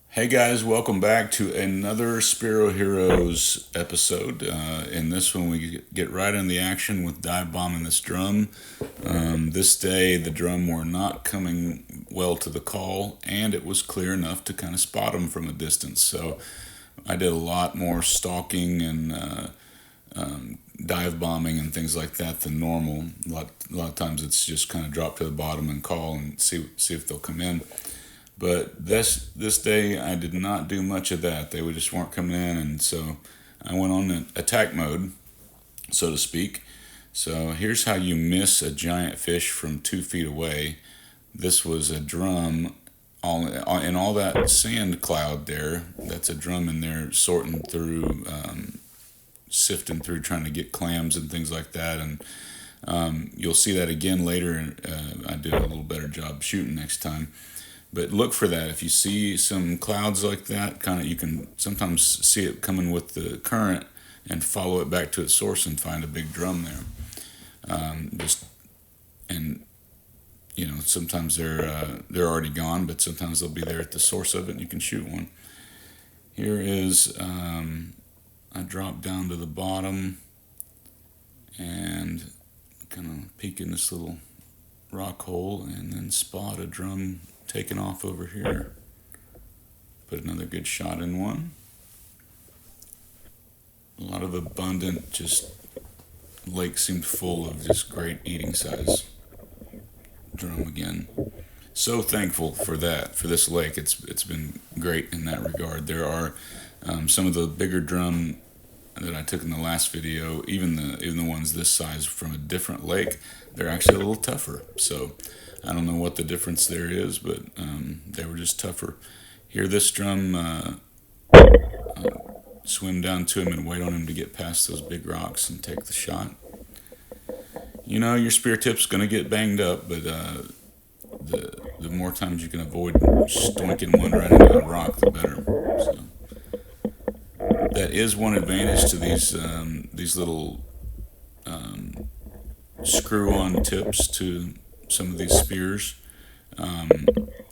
Hey guys, welcome back to another Spearo Heroes episode. In this one, we get right in the action with dive bombing this drum. This day, the drum were not coming well to the call, and it was clear enough to kind of spot them from a distance. So I did a lot more stalking and dive bombing and things like that than normal. A lot of times, it's just kind of drop to the bottom and call and see if they'll come in. But this day I did not do much of that. They just weren't coming in, and so I went on an attack mode, so to speak. So here's how you miss a giant fish from 2 feet away. This was a drum, in all that sand cloud there. That's a drum in there sorting through, sifting through, trying to get clams and things like that. And you'll see that again later. I did a little better job shooting next time. But look for that. If you see some clouds like that, you can sometimes see it coming with the current and follow it back to its source and find a big drum there. Sometimes they're already gone, but sometimes they'll be there at the source of it, and you can shoot one. Here is I drop down to the bottom and kind of peek in this little rock hole, and then spot a drum taking off over here. Put another good shot in one. A lot of abundant, just lake seemed full of just great eating size drum again. So thankful for that, for this lake. It's been great in that regard. There are some of the bigger drum that I took in the last video, even the ones this size from a different lake, they're actually a little tougher. So I don't know what the difference there is, but they were just tougher. Here, this drum, swim down to him and wait on him to get past those big rocks and take the shot. You know, your spear tip's going to get banged up, but the more times you can avoid stoinking one right into a rock, the better. So that is one advantage to these little screw-on tips to some of these spears,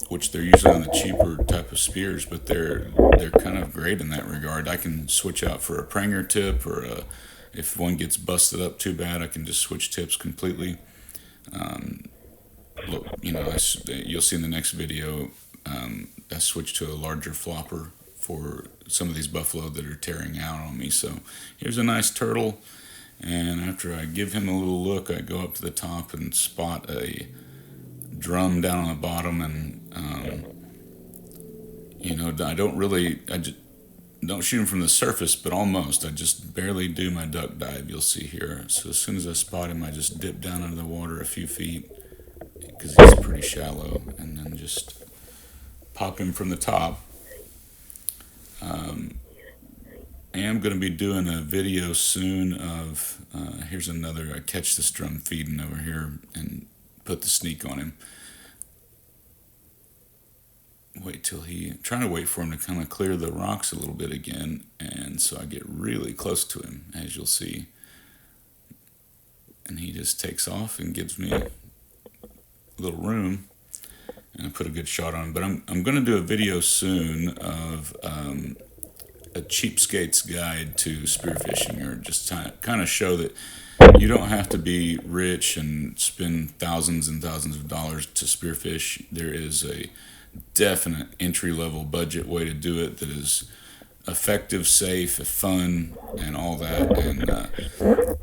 which they're usually on the cheaper type of spears, but they're kind of great in that regard. I can switch out for a pranger tip, or if one gets busted up too bad, I can just switch tips completely. You'll see in the next video, I switched to a larger flopper for some of these buffalo that are tearing out on me. So here's a nice turtle, and after I give him a little look, I go up to the top and spot a drum down on the bottom, and I just don't shoot him from the surface, but almost. I just barely do my duck dive, you'll see here. So as soon as I spot him, I just dip down into the water a few feet, because he's pretty shallow, and then just pop him from the top. I am going to be doing a video soon of, here's another, I catch this drum feeding over here and put the sneak on him. Trying to wait for him to kind of clear the rocks a little bit again, and so I get really close to him, as you'll see. And he just takes off and gives me a little room, and I put a good shot on him. But I'm going to do a video soon of a cheapskate's guide to spearfishing, or just kind of show that you don't have to be rich and spend thousands and thousands of dollars to spearfish. There is a definite entry-level budget way to do it that is effective, safe, fun, and all that. And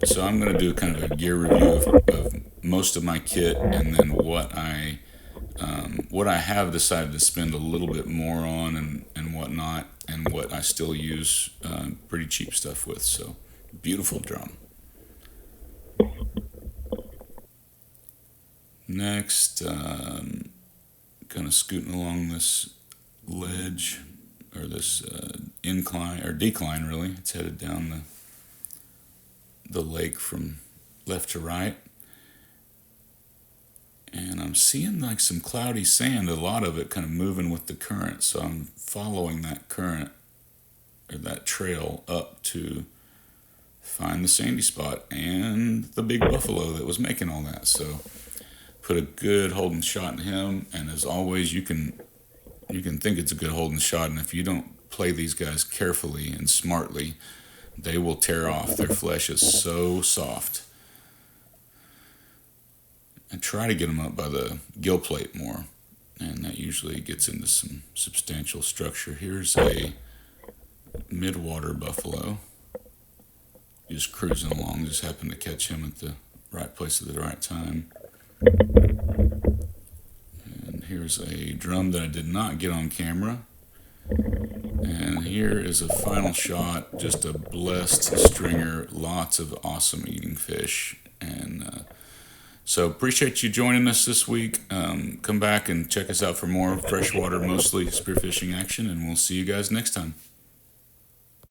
so I'm going to do kind of a gear review of most of my kit, and then what I have decided to spend a little bit more on, and whatnot, and what I still use pretty cheap stuff with. So beautiful drum. Next, kind of scooting along this ledge, or this incline, or decline really. It's headed down the lake from left to right. And I'm seeing like some cloudy sand, a lot of it kind of moving with the current. So I'm following that current or that trail up to find the sandy spot and the big buffalo that was making all that. So put a good holding shot in him. And as always, you can think it's a good holding shot. And if you don't play these guys carefully and smartly, they will tear off. Their flesh is so soft. And try to get them up by the gill plate more, and that usually gets into some substantial structure. Here's a mid-water buffalo, just cruising along, just happened to catch him at the right place at the right time. And here's a drum that I did not get on camera. And here is a final shot, just a blessed stringer, lots of awesome eating fish. And so appreciate you joining us this week. Come back and check us out for more freshwater, mostly spearfishing action, and we'll see you guys next time.